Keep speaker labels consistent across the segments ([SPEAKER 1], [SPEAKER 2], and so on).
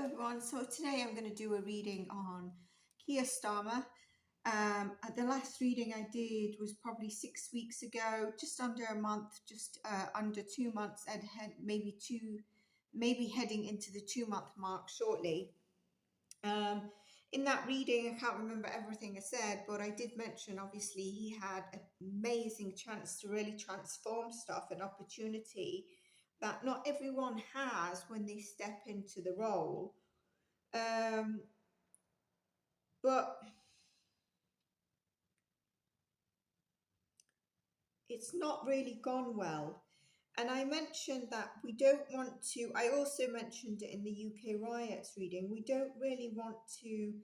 [SPEAKER 1] everyone. So today I'm going to do a reading on Keir Starmer. The last reading I did was probably 6 weeks ago, just under a month, just under 2 months, and maybe heading into the 2 month mark shortly. In that reading, I can't remember everything I said, but I did mention obviously he had an amazing chance to really transform stuff, an opportunity that not everyone has when they step into the role. But it's not really gone well. And I mentioned that we don't want to, I also mentioned it in the UK riots reading, we don't really want to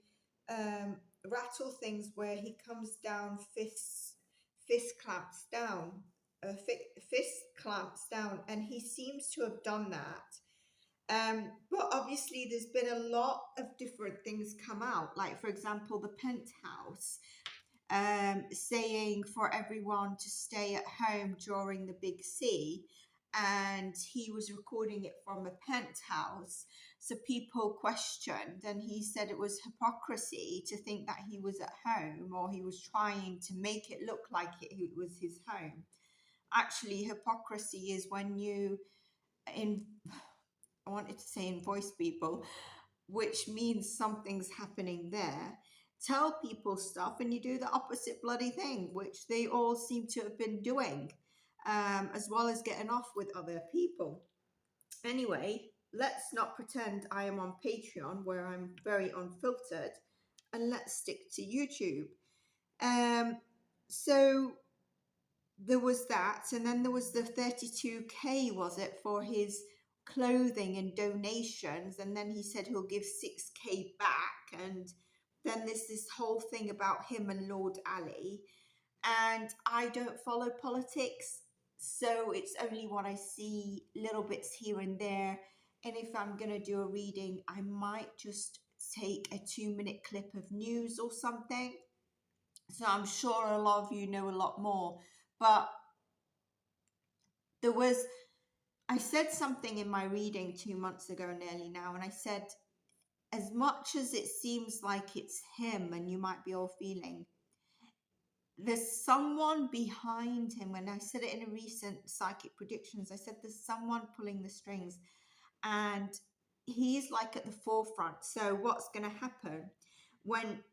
[SPEAKER 1] rattle things where he comes down, fist clamps down, and he seems to have done that. But obviously there's been a lot of different things come out, like for example the penthouse saying for everyone to stay at home during the big C, and he was recording it from a penthouse. So people questioned, and he said it was hypocrisy to think that he was at home, or he was trying to make it look like it was his home. Actually, hypocrisy is when you I wanted to say invoice people, which means something's happening there, tell people stuff, and you do the opposite bloody thing, which they all seem to have been doing, as well as getting off with other people. Anyway, let's not pretend I am on Patreon where I'm very unfiltered, and let's stick to YouTube. So there was that, and then there was the 32k, was it, for his clothing and donations, and then he said he'll give 6k back, and then there's this whole thing about him and Lord Ali, and I don't follow politics, so it's only what I see, little bits here and there, and if I'm going to do a reading, I might just take a 2-minute clip of news or something. So I'm sure a lot of you know a lot more, but I said something in my reading 2 months ago nearly now, and I said, as much as it seems like it's him, and you might be all feeling, there's someone behind him. When I said it in a recent Psychic Predictions, I said there's someone pulling the strings, and he's like at the forefront. So what's going to happen when,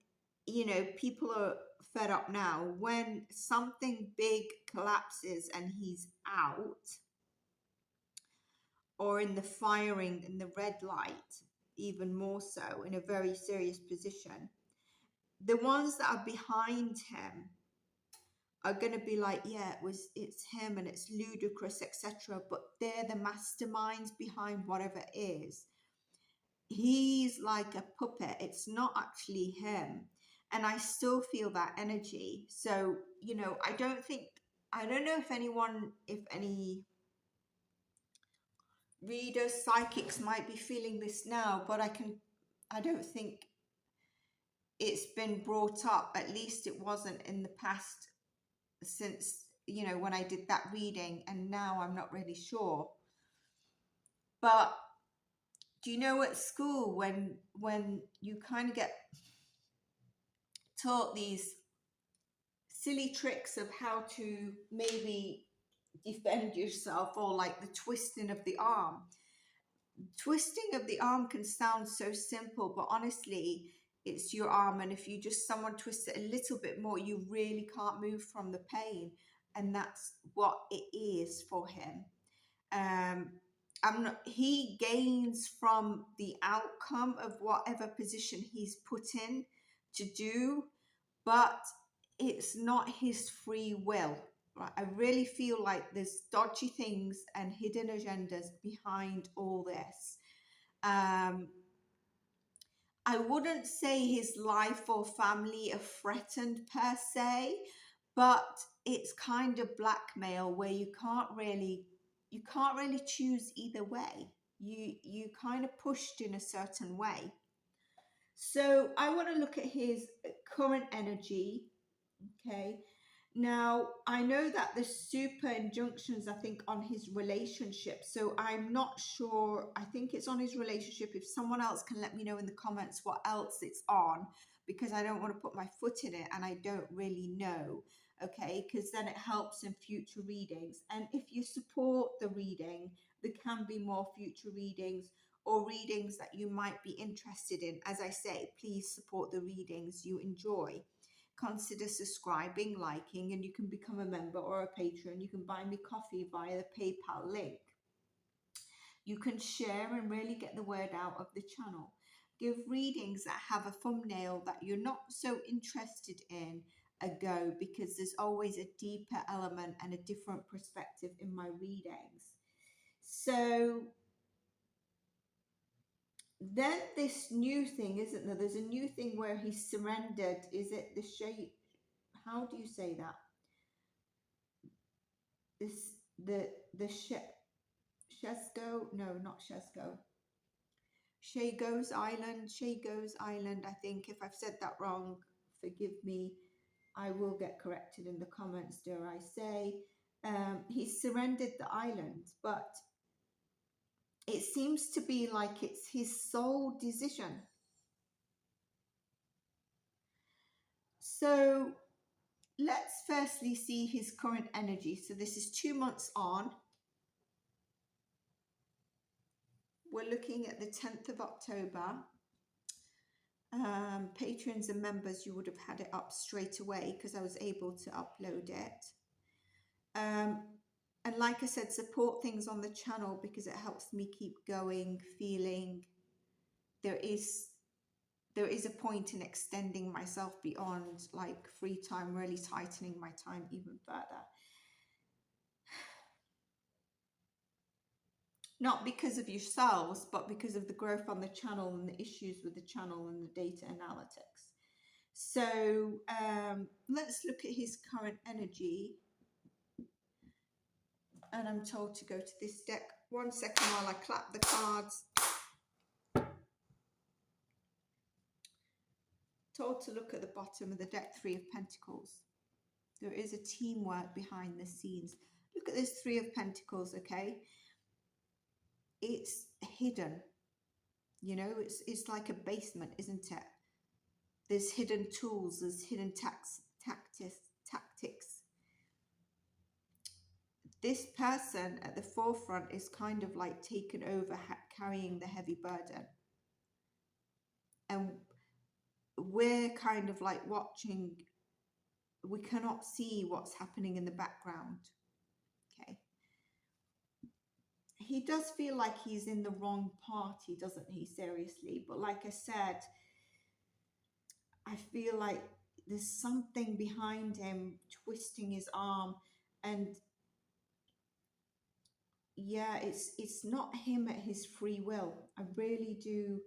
[SPEAKER 1] people are fed up now, when something big collapses and he's out, or in the firing, in the red light, even more so, in a very serious position, the ones that are behind him are going to be like, yeah, it's him and it's ludicrous, etc. But they're the masterminds behind whatever it is. He's like a puppet. It's not actually him. And I still feel that energy. So, I don't know if any readers, psychics might be feeling this now, but I don't think it's been brought up. At least it wasn't in the past, since, when I did that reading, and now I'm not really sure. But do you know, at school, when you kind of get taught these silly tricks of how to maybe defend yourself, or like the twisting of the arm. Twisting of the arm can sound so simple, but honestly, it's your arm, and if someone twists it a little bit more, you really can't move from the pain, and that's what it is for him. He gains from the outcome of whatever position he's put in to do, but it's not his free will. Right? I really feel like there's dodgy things and hidden agendas behind all this. I wouldn't say his life or family are threatened per se, but it's kind of blackmail where you can't really choose either way. You kind of pushed in a certain way. So I want to look at his current energy. Okay. Now, I know that there's super injunctions, I think, on his relationship. So I'm not sure. I think it's on his relationship. If someone else can let me know in the comments what else it's on, because I don't want to put my foot in it and I don't really know. Okay, because then it helps in future readings. And if you support the reading, there can be more future readings or readings that you might be interested in. As I say, please support the readings you enjoy. Consider subscribing, liking, and you can become a member or a patron. You can buy me coffee via the PayPal link. You can share and really get the word out of the channel. Give readings that have a thumbnail that you're not so interested in a go, because there's always a deeper element and a different perspective in my readings. So then this new thing, isn't there? There's a new thing where he surrendered. Is it the shape? How do you say that? This the Shesgo, no, not Shesgo. Shago's Island. I think if I've said that wrong, forgive me. I will get corrected in the comments, dare I say. He surrendered the island, but it seems to be like it's his sole decision. So let's firstly see his current energy. So this is 2 months on. We're looking at the 10th of October. Patrons and members, you would have had it up straight away because I was able to upload it. And like I said, support things on the channel because it helps me keep going, feeling there is a point in extending myself beyond like free time, really tightening my time even further. Not because of yourselves, but because of the growth on the channel and the issues with the channel and the data analytics. So let's look at his current energy. And I'm told to go to this deck. 1 second while I clap the cards. Told to look at the bottom of the deck, 3 of Pentacles. There is a teamwork behind the scenes. Look at this 3 of Pentacles, okay? It's hidden. You know, it's like a basement, isn't it? There's hidden tools, there's hidden tactics. This person at the forefront is kind of like taken over, carrying the heavy burden. And we're kind of like watching. We cannot see what's happening in the background. Okay. He does feel like he's in the wrong party, doesn't he? Seriously. But like I said, I feel like there's something behind him twisting his arm. And yeah, it's not him at his free will. I really do.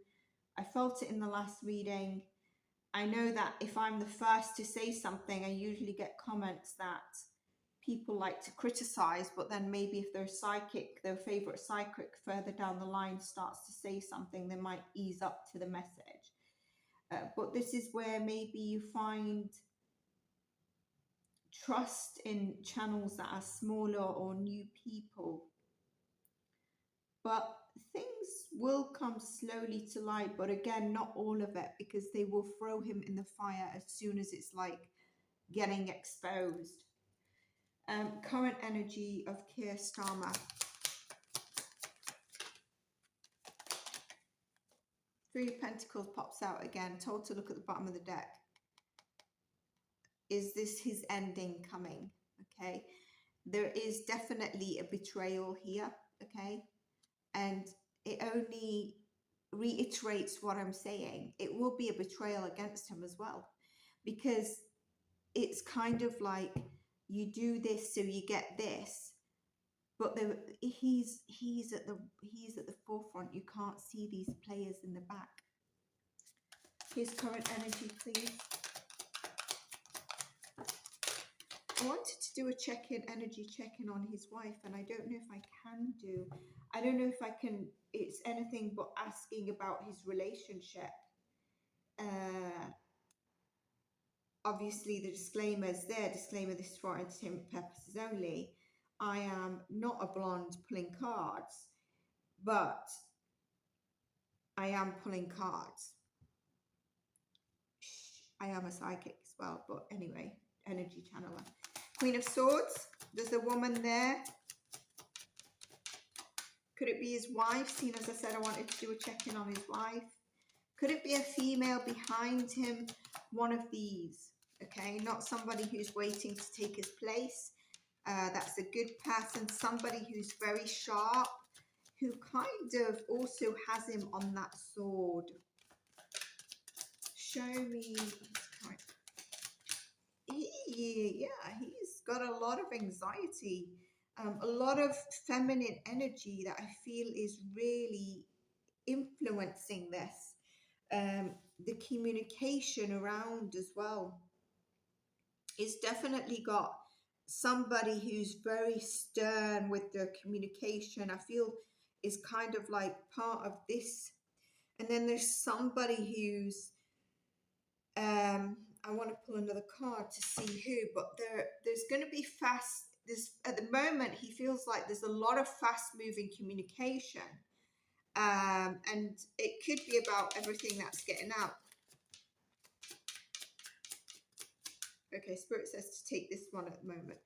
[SPEAKER 1] I felt it in the last reading. I know that if I'm the first to say something, I usually get comments that people like to criticize, but then maybe if their psychic, their favorite psychic further down the line starts to say something, they might ease up to the message. But this is where maybe you find trust in channels that are smaller or new people. But things will come slowly to light, but again, not all of it, because they will throw him in the fire as soon as it's like getting exposed. Current energy of Keir Starmer. 3 of Pentacles pops out again. Told to look at the bottom of the deck. Is this his ending coming? Okay. There is definitely a betrayal here. Okay. And it only reiterates what I'm saying. It will be a betrayal against him as well. Because it's kind of like you do this so you get this. But he's at the forefront. You can't see these players in the back. His current energy, please. I wanted to do a energy check-in on his wife, and I don't know if I can do. I don't know if I can. It's anything but asking about his relationship. obviously the disclaimer is there, disclaimer, this is for entertainment purposes only. I am not a blonde pulling cards, but I am pulling cards. I am a psychic as well, but anyway, energy channeler. Queen of Swords, there's a woman there. Could it be his wife? Seeing as I said I wanted to do a check-in on his wife. Could it be a female behind him? One of these, okay? Not somebody who's waiting to take his place. That's a good person. Somebody who's very sharp, who kind of also has him on that sword. Show me. Yeah, he's got a lot of anxiety, a lot of feminine energy that I feel is really influencing this. The communication around as well. It's definitely got somebody who's very stern with their communication. I feel is kind of like part of this. And then there's somebody who's I want to pull another card to see who, but there's going to be fast. There's at the moment he feels like there's a lot of fast moving communication, and it could be about everything that's getting out. Okay, Spirit says to take this one at the moment.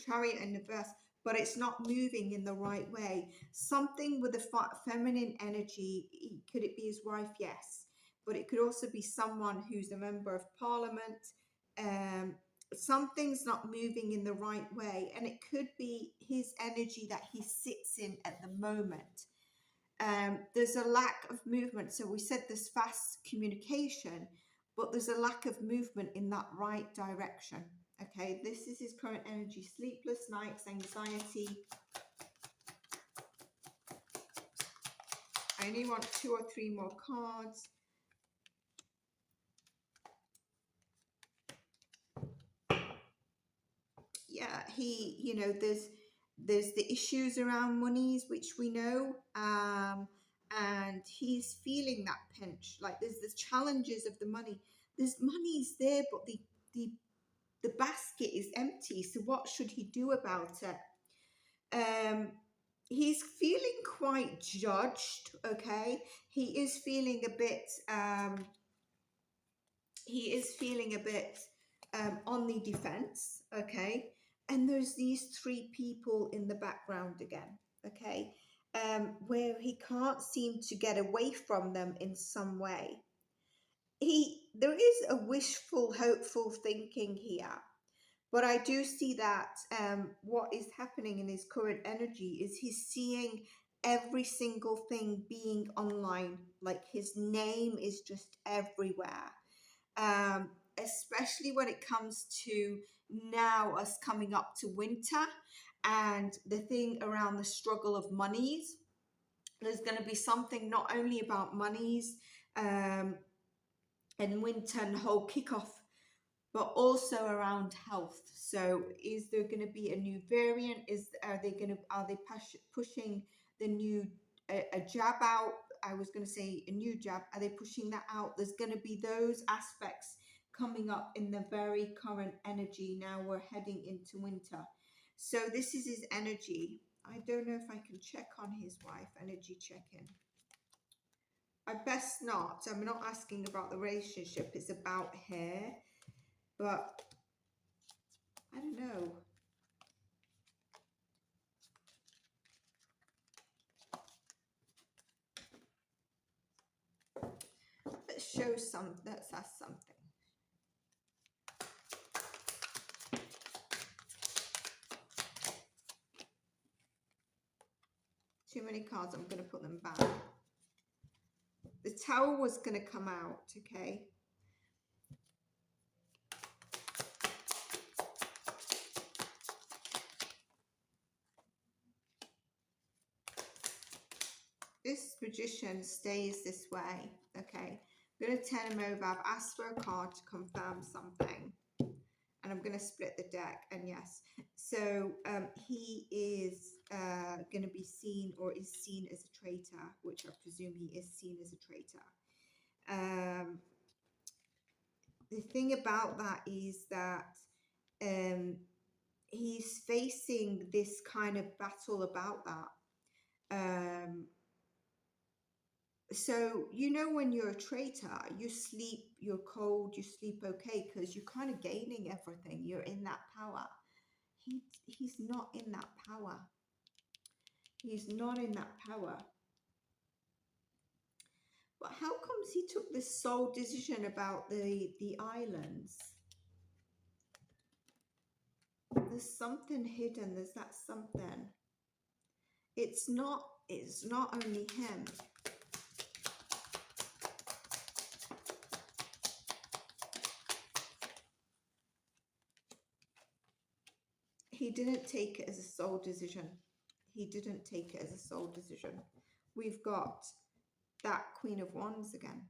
[SPEAKER 1] Chariot and the Verse, but it's not moving in the right way. Something with a feminine energy. Could it be his wife? Yes. But it could also be someone who's a member of parliament. Something's not moving in the right way. And it could be his energy that he sits in at the moment. There's a lack of movement. So we said there's fast communication, but there's a lack of movement in that right direction. Okay, this is his current energy. Sleepless nights, anxiety. I only want 2 or 3 more cards. Yeah, you know, there's the issues around monies, which we know, and he's feeling that pinch. Like there's the challenges of the money. There's money's there, but the basket is empty. So what should he do about it? He's feeling quite judged. Okay, he is feeling a bit. He is feeling a bit on the defense. Okay, and there's these 3 people in the background again. Okay, where he can't seem to get away from them in some way. There is a wishful, hopeful thinking here. But I do see that what is happening in his current energy is he's seeing every single thing being online. Like his name is just everywhere. Especially when it comes to now us coming up to winter and the thing around the struggle of monies. There's going to be something not only about monies and winter and the whole kickoff, but also around health. So is there going to be a new variant? Are they pushing the new a jab out? I was going to say a new jab. Are they pushing that out? There's going to be those aspects coming up in the very current energy. Now we're heading into winter. So this is his energy. I don't know if I can check on his wife, energy check-in. I best not. I'm not asking about the relationship. It's about her. But I don't know. Let's show some. Let's ask something. Too many cards. I'm going to put them back. The Tower was going to come out. Okay. This Magician stays this way. Okay. I'm going to turn him over. I've asked for a card to confirm something. And I'm going to split the deck. And yes. So he is going to be seen or is seen as a traitor, which I presume he is seen as a traitor. the thing about that is that um, he's facing this kind of battle about that. So, you know, when you're a traitor, you sleep, you're cold, you sleep okay because you're kind of gaining everything. You're in that power. He's not in that power. He's not in that power. But how comes he took this sole decision about the islands? There's something hidden. There's that something. It's not only him. He didn't take it as a sole decision. He didn't take it as a sole decision. We've got that Queen of Wands again.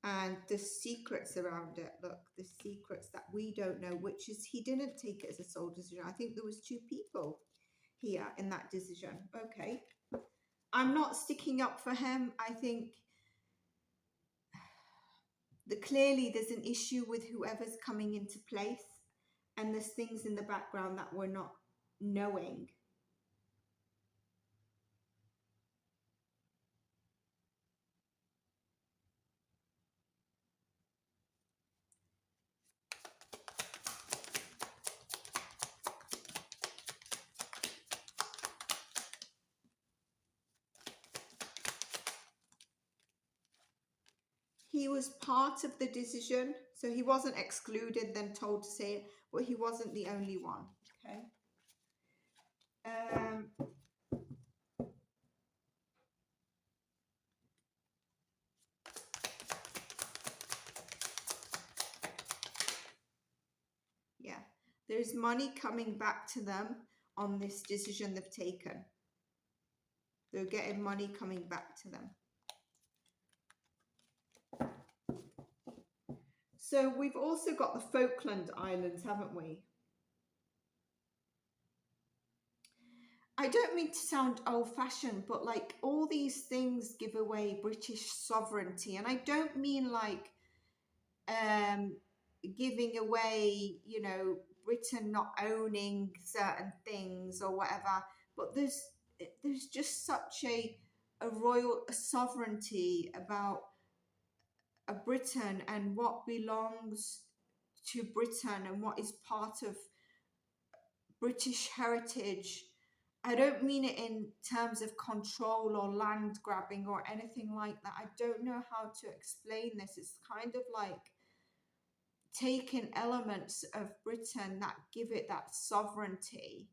[SPEAKER 1] And the secrets around it, look, the secrets that we don't know, which is he didn't take it as a sole decision. I think there was two people here in that decision. Okay. I'm not sticking up for him. I think that clearly there's an issue with whoever's coming into place, and there's things in the background that we're not knowing. He was part of the decision, so he wasn't excluded, then told to say it, but he wasn't the only one. Okay. Yeah, there's money coming back to them on this decision they've taken. They're getting money coming back to them. So we've also got the Falkland Islands, haven't we? I don't mean to sound old-fashioned, but like all these things give away British sovereignty. And I don't mean like giving away, you know, Britain not owning certain things or whatever. But there's just such a royal sovereignty about a Britain and what belongs to Britain and what is part of British heritage. I don't mean it in terms of control or land grabbing or anything like that. I don't know how to explain this. It's kind of like taking elements of Britain that give it that sovereignty.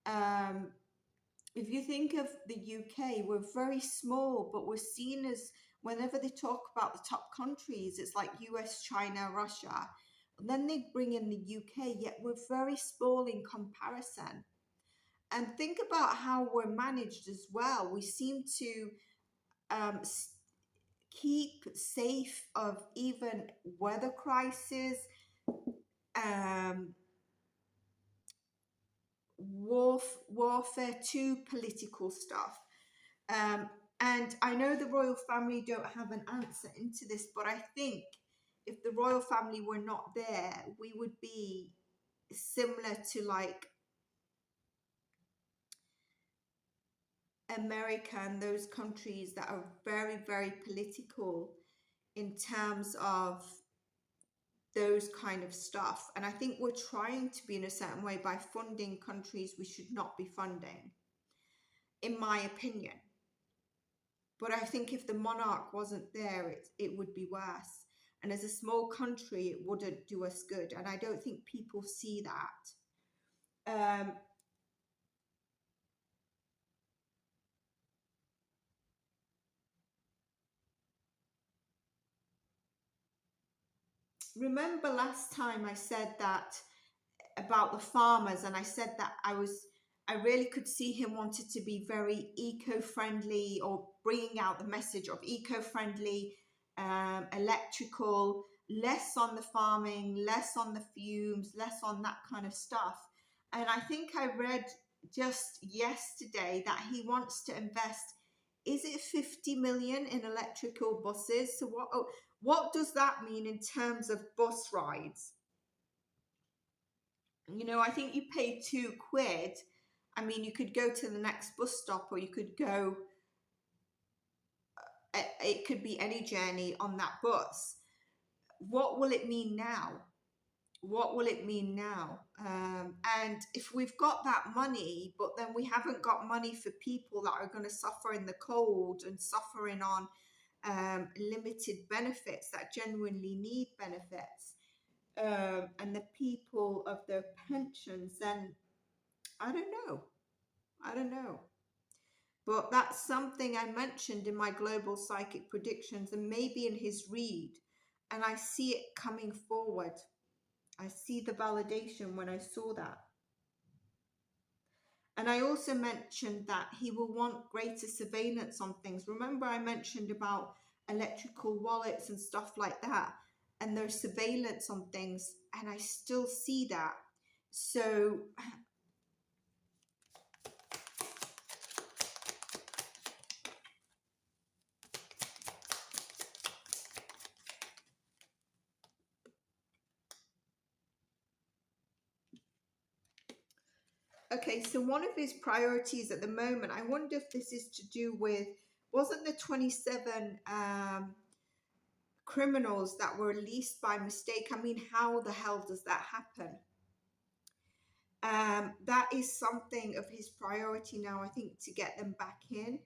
[SPEAKER 1] If you think of the UK, we're very small, but we're seen as, whenever they talk about the top countries, it's like US, China, Russia. And then they bring in the UK, yet we're very small in comparison. And think about how we're managed as well. We seem to keep safe of even weather crisis, warfare to political stuff. And I know the royal family don't have an answer into this, but I think if the royal family were not there, we would be similar to like America and those countries that are very, very political in terms of those kind of stuff. And I think we're trying to be in a certain way by funding countries we should not be funding, in my opinion. But I think if the monarch wasn't there, it would be worse. And as a small country, it wouldn't do us good. And I don't think people see that. Remember last time I said that about the farmers, and I said that I really could see him wanted to be very eco-friendly, or bringing out the message of eco-friendly, electrical, less on the farming, less on the fumes, less on that kind of stuff. And I think I read just yesterday that he wants to invest, is it 50 million in electrical buses? So What does that mean in terms of bus rides? You know, I think you pay £2. I mean, you could go to the next bus stop, or you could go, it could be any journey on that bus. What will it mean now? What will it mean now? And if we've got that money, but then we haven't got money for people that are going to suffer in the cold and suffering on limited benefits, that genuinely need benefits, and the people of their pensions, then I don't know. I don't know. But that's something I mentioned in my global psychic predictions and maybe in his read. And I see it coming forward. I see the validation when I saw that. And I also mentioned that he will want greater surveillance on things. Remember, I mentioned about electrical wallets and stuff like that, and there's surveillance on things, and I still see that. So okay, so one of his priorities at the moment, I wonder if this is to do with, wasn't the 27 criminals that were released by mistake? I mean, how the hell does that happen? That is something of his priority now, I think, to get them back in.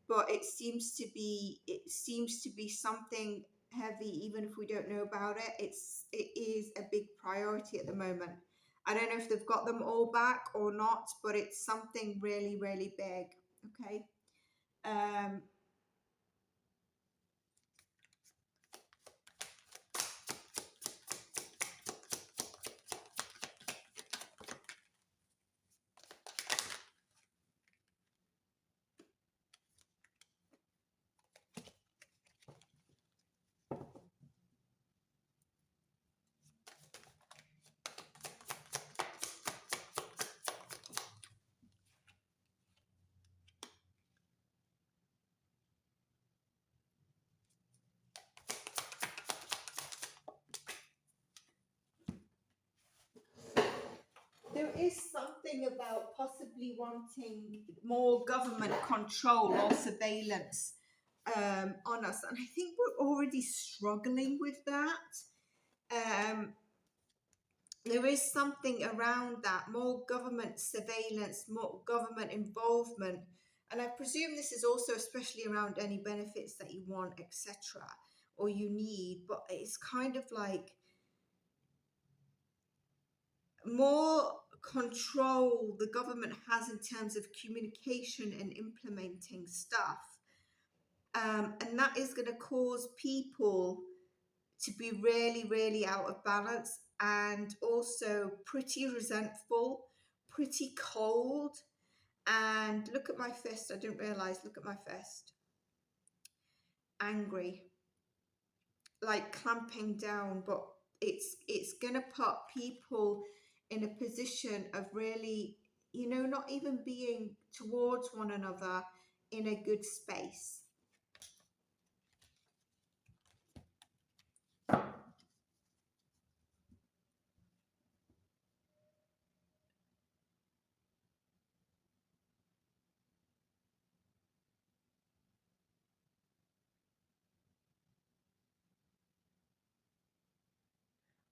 [SPEAKER 1] But it seems to be something heavy, even if we don't know about it. It is a big priority at the moment. I don't know if they've got them all back or not, but it's something really, really big. Okay. There is something about possibly wanting more government control or surveillance on us, and I think we're already struggling with that. There is something around that, more government surveillance, more government involvement, and I presume this is also especially around any benefits that you want, etc., or you need. But it's kind of like more control the government has in terms of communication and implementing stuff. And that is going to cause people to be really, really out of balance, and also pretty resentful, pretty cold. And look at my fist. I didn't realize. Look at my fist. Angry, like clamping down. But it's going to put people in a position of really, not even being towards one another in a good space.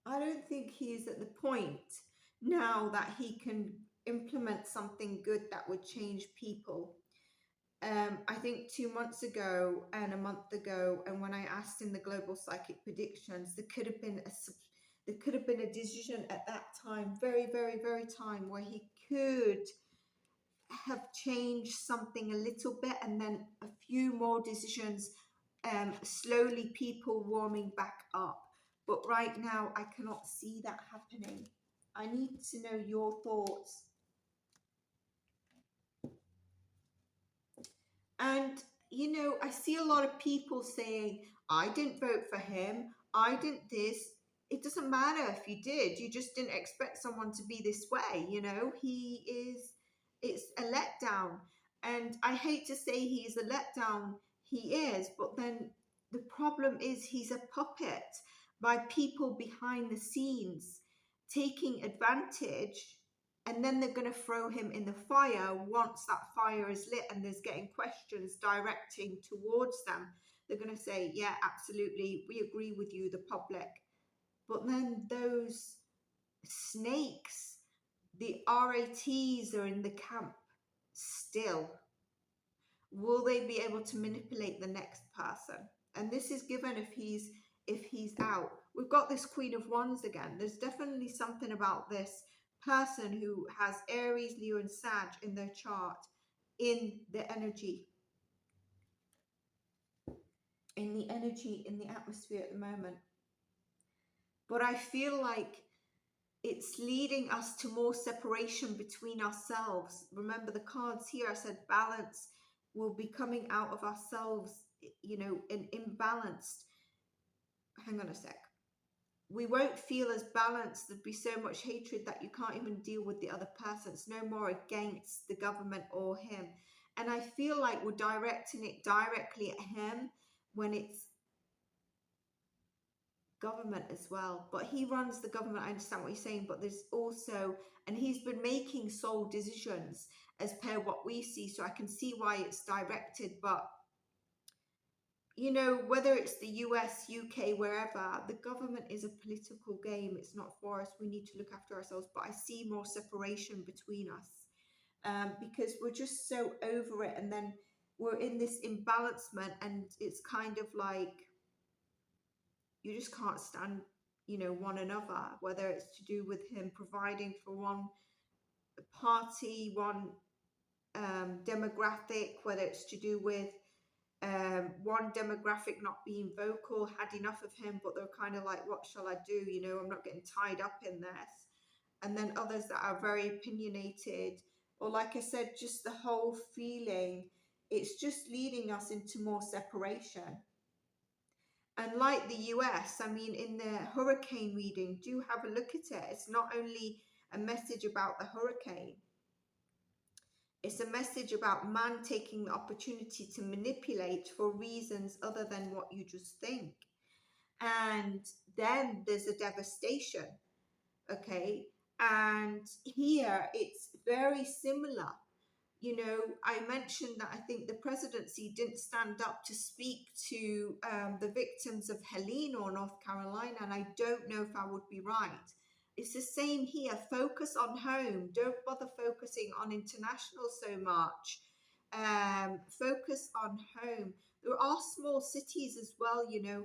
[SPEAKER 1] I don't think he is at the point now that he can implement something good that would change people. I think 2 months ago and a month ago, and when I asked in the global psychic predictions, there could have been a decision at that time, very, very, very time, where he could have changed something a little bit, and then a few more decisions, slowly people warming back up. But right now, I cannot see that happening. I need to know your thoughts. And, I see a lot of people saying, I didn't vote for him, I didn't this. It doesn't matter if you did, you just didn't expect someone to be this way, it's a letdown. And I hate to say he is a letdown, he is, but then the problem is he's a puppet by people behind the scenes taking advantage, and then they're going to throw him in the fire once that fire is lit and there's getting questions directing towards them. They're going to say, yeah, absolutely, we agree with you, the public. But then those snakes, the RATs, are in the camp still. Will they be able to manipulate the next person? And this is given if he's out. We've got this Queen of Wands again. There's definitely something about this person who has Aries, Leo, and Sag in their chart, in the energy, in the atmosphere at the moment. But I feel like it's leading us to more separation between ourselves. Remember the cards here, I said balance will be coming out of ourselves, you know, and imbalanced. Hang on a sec. We won't feel as balanced. There'd be so much hatred that you can't even deal with the other person. It's no more against the government or him. And I feel like we're directing it directly at him when it's government as well. But he runs the government. I understand what he's saying, but there's also, and he's been making sole decisions as per what we see, so I can see why it's directed. But you know, whether it's the US, UK, wherever, the government is a political game. It's not for us. We need to look after ourselves. But I see more separation between us, because we're just so over it, and then we're in this imbalancement, and it's kind of like you just can't stand, you know, one another, whether it's to do with him providing for one party, one demographic, whether it's to do with one demographic not being vocal, had enough of him, but they're kind of like, what shall I do? You know, I'm not getting tied up in this. And then others that are very opinionated, or like I said, just the whole feeling, it's just leading us into more separation. And like the US, I mean, in the hurricane reading, do have a look at it. It's not only a message about the hurricane, it's a message about man taking the opportunity to manipulate for reasons other than what you just think. And then there's a devastation, okay? And here it's very similar. You know, I mentioned that I think the presidency didn't stand up to speak to the victims of Helene or North Carolina, and I don't know if I would be right. It's the same here. Focus on home. Don't bother focusing on international so much. Focus on home. There are small cities as well, you know,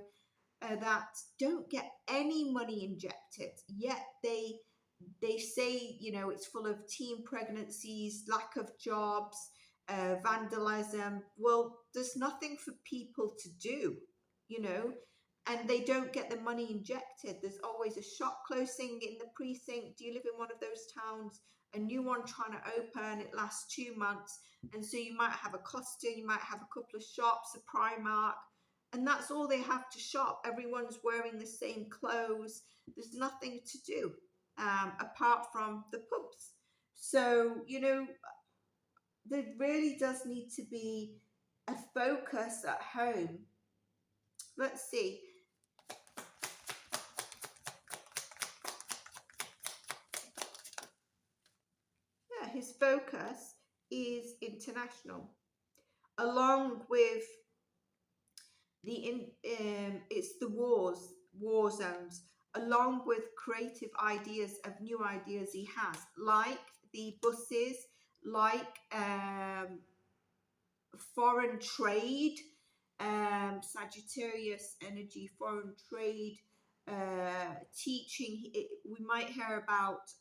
[SPEAKER 1] that don't get any money injected, yet they say, you know, it's full of teen pregnancies, lack of jobs, vandalism. Well, there's nothing for people to do, you know, and they don't get the money injected. There's always a shop closing in the precinct. Do you live in one of those towns? A new one trying to open, it lasts 2 months. And so you might have a Costa, you might have a couple of shops, a Primark, and that's all they have to shop. Everyone's wearing the same clothes. There's nothing to do apart from the pubs. So, you know, there really does need to be a focus at home. Let's see. Yeah, his focus is international, along with it's the war zones, along with creative ideas of new ideas he has, like the buses, like foreign trade, Sagittarius energy, foreign trade, teaching. We might hear about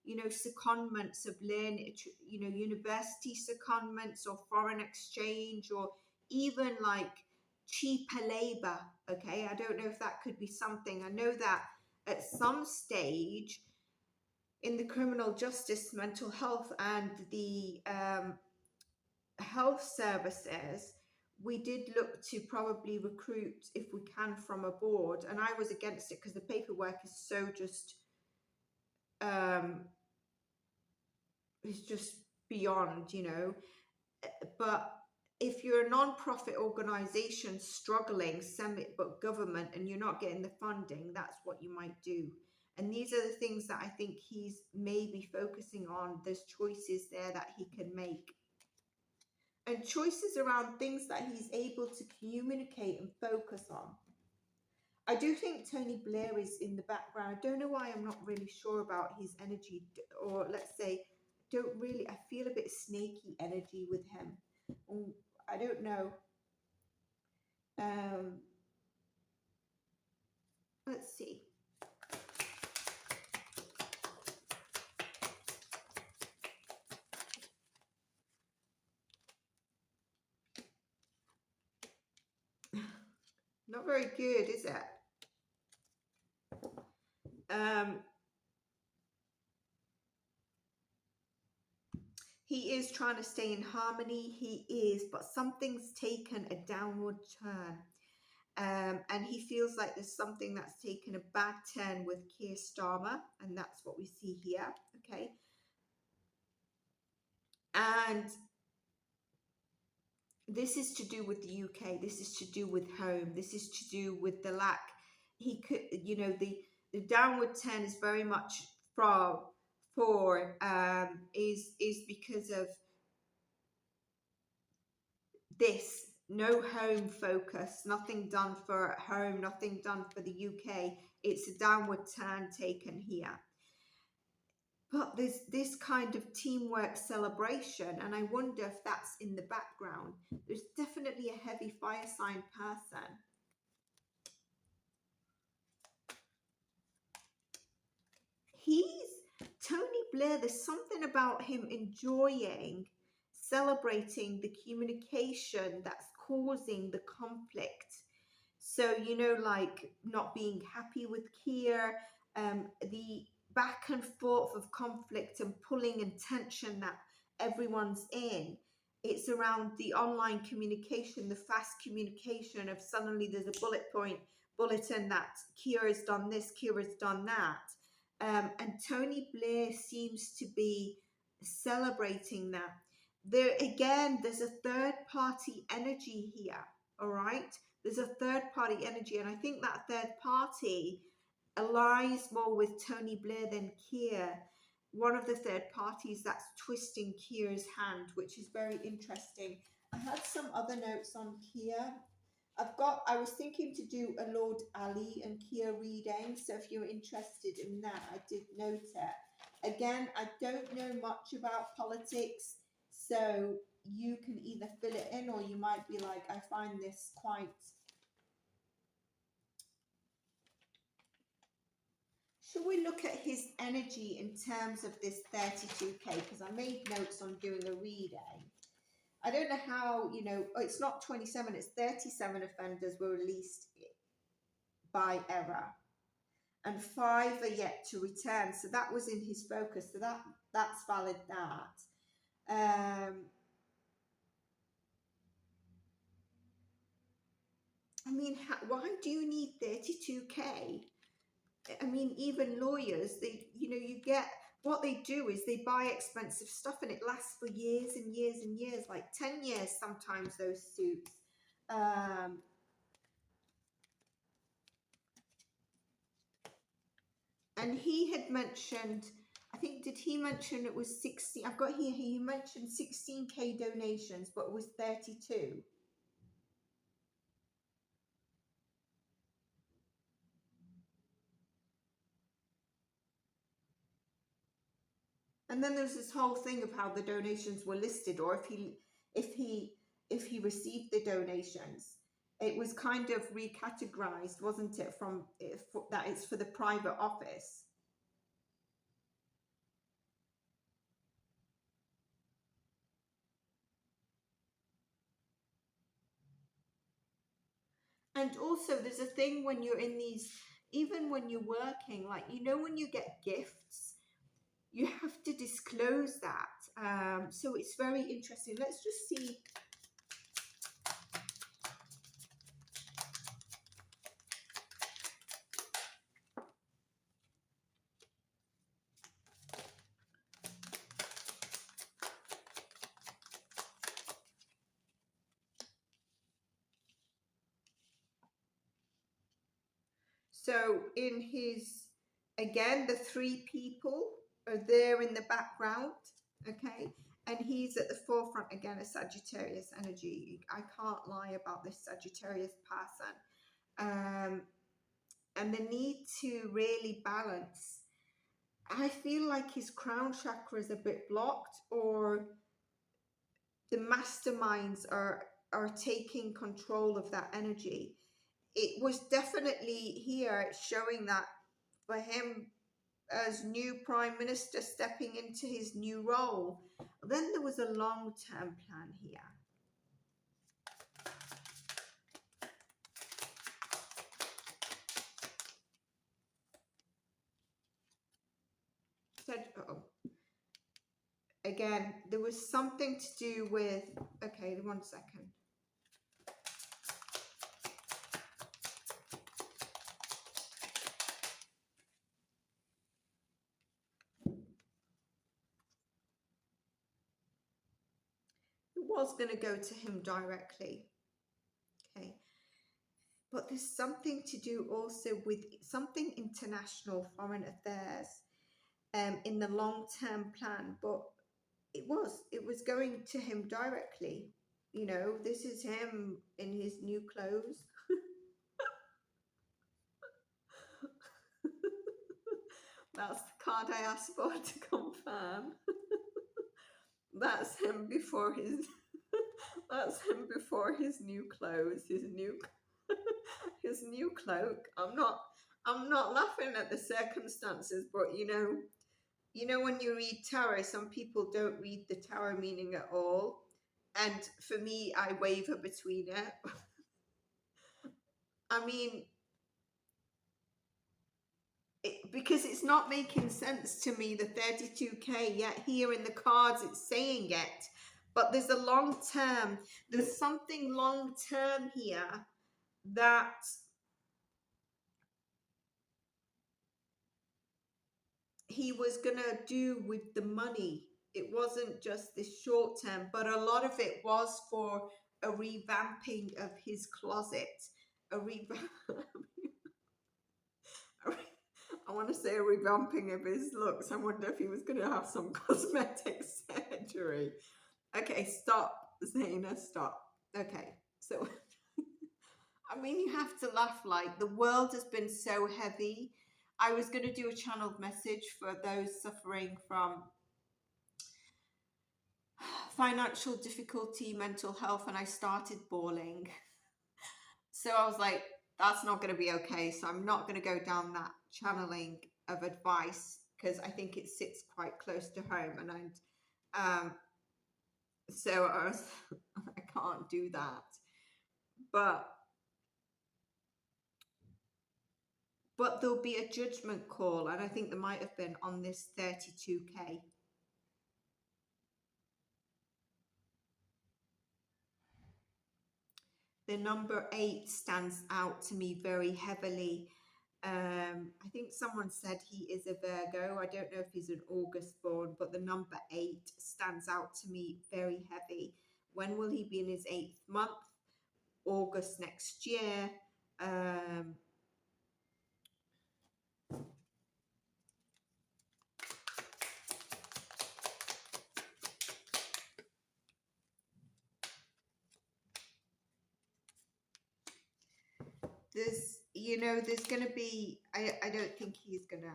[SPEAKER 1] you know, secondments of learning, you know, university secondments or foreign exchange, or even like cheaper labor. Okay, I don't know if that could be something. I know that at some stage in the criminal justice, mental health, and the health services, we did look to probably recruit, if we can, from abroad, and I was against it because the paperwork is so just it's just beyond, you know. But if you're a non-profit organization struggling, but government, and you're not getting the funding, that's what you might do. And these are the things that I think he's maybe focusing on. There's choices there that he can make. And choices around things that he's able to communicate and focus on. I do think Tony Blair is in the background. I don't know why I'm not really sure about his energy, or let's say, I feel a bit snaky energy with him. I don't know. Let's see. Not very good, is it? He is trying to stay in harmony. He is, but something's taken a downward turn. And he feels like there's something that's taken a bad turn with Keir Starmer, and that's what we see here, okay? And this is to do with the UK. This is to do with home. This is to do with the lack. He could, you know, the downward turn is very much is because of this. No home focus, nothing done for home, nothing done for the UK. It's a downward turn taken here. But there's this kind of teamwork celebration, and I wonder if that's in the background. There's definitely a heavy fire sign person. Tony Blair, there's something about him enjoying, celebrating the communication that's causing the conflict. So, you know, like not being happy with Keir, the back and forth of conflict and pulling and tension that everyone's in. It's around the online communication, the fast communication of suddenly there's a bulletin that Keir has done this, Keir has done that. And Tony Blair seems to be celebrating that. There's a third party energy here, all right? There's a third party energy, and I think that third party aligns more with Tony Blair than Keir. One of the third parties that's twisting Keir's hand, which is very interesting. I had some other notes on Keir. I was thinking to do a Lord Ali and Keir reading, so if you're interested in that, I did note it. Again, I don't know much about politics, so you can either fill it in, or you might be like, I find this quite... Should we look at his energy in terms of this 32K? Because I made notes on doing a reading. I don't know how, you know, it's not 27, it's 37 offenders were released by error. And 5 are yet to return. So that was in his focus. So that's valid, that. I mean, why do you need 32K? I mean, even lawyers, what they do is they buy expensive stuff and it lasts for years and years and years, like 10 years sometimes, those suits. And he had mentioned, I think, did he mention it was 16? I've got here, he mentioned 16K donations, but it was 32. And then there's this whole thing of how the donations were listed, or if he received the donations. It was kind of recategorized, wasn't it, that it's for the private office. And also there's a thing when you're in these, even when you're working, like, you know, when you get gifts, you have to disclose that. So it's very interesting. Let's just see. So in his, again, the three people are there in the background, okay? And he's at the forefront, again, a Sagittarius energy. I can't lie about this Sagittarius person. And the need to really balance. I feel like his crown chakra is a bit blocked, or the masterminds are taking control of that energy. It was definitely here showing that for him as new prime minister stepping into his new role. Then there was a long-term plan here. Said, oh, again, there was something to do with, okay, 1 second. It was going to go to him directly, okay, but there's something to do also with something international, foreign affairs, in the long-term plan, but it was going to him directly. You know, this is him in his new clothes. That's the card I asked for to confirm. That's him before his that's him before his new clothes, his new his new cloak. I'm not laughing at the circumstances, but you know when you read tarot, some people don't read the tarot meaning at all. And for me, I waver between it. I mean, because it's not making sense to me, the 32k, yet here in the cards it's saying it. But there's a long term, there's something long term here that he was going to do with the money. It wasn't just this short term, but a lot of it was for a revamping of his closet. I want to say a revamping of his looks. I wonder if he was going to have some cosmetic surgery. Okay, stop, Zaina, stop. Okay, so, I mean, you have to laugh, like, the world has been so heavy. I was going to do a channeled message for those suffering from financial difficulty, mental health, and I started bawling. So I was like, that's not going to be okay. So I'm not going to go down that channeling of advice because I think it sits quite close to home. And so I can't do that. But there'll be a judgment call, and I think there might have been on this 32k. The number 8 stands out to me very heavily. I think someone said he is a Virgo. I don't know if he's an August born, but the number 8 stands out to me very heavy. When will he be in his 8th month? August next year. There's going to be, I don't think he's going to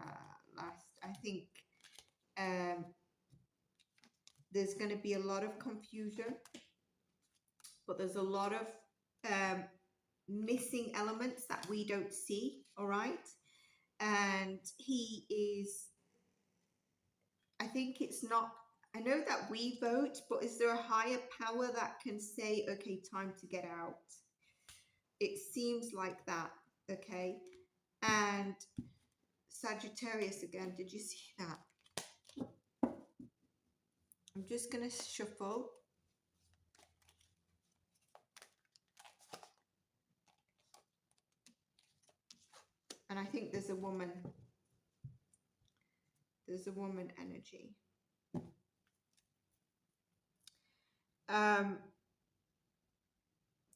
[SPEAKER 1] last. I think there's going to be a lot of confusion, but there's a lot of missing elements that we don't see, all right? And he is, I think it's not, I know that we vote, but is there a higher power that can say, okay, time to get out? It seems like that, okay? And Sagittarius again, did you see that? I'm just going to shuffle. And I think there's a woman. There's a woman energy.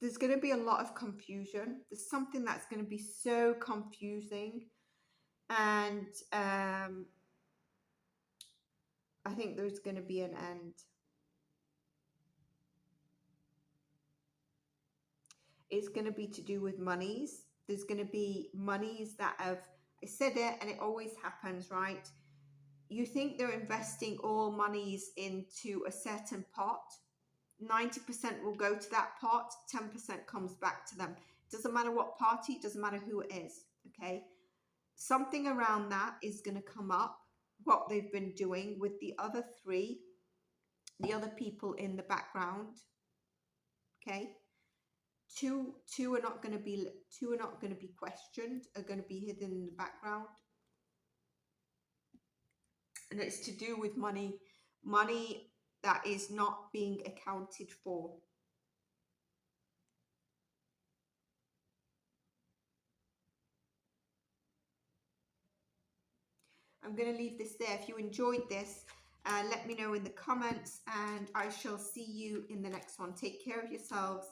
[SPEAKER 1] there's going to be a lot of confusion. There's something that's going to be so confusing. And I think there's going to be an end. It's going to be to do with monies. There's going to be monies that have, I said it and it always happens, right? You think they're investing all monies into a certain pot. 90% will go to that pot, 10% comes back to them. It doesn't matter what party, it doesn't matter who it is, okay? Something around that is going to come up, what they've been doing with the other three, the other people in the background, okay? Two are not going to be questioned, are going to be hidden in the background. And it's to do with money that is not being accounted for. I'm going to leave this there. If you enjoyed this, let me know in the comments, and I shall see you in the next one. Take care of yourselves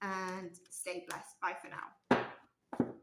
[SPEAKER 1] and stay blessed. Bye for now.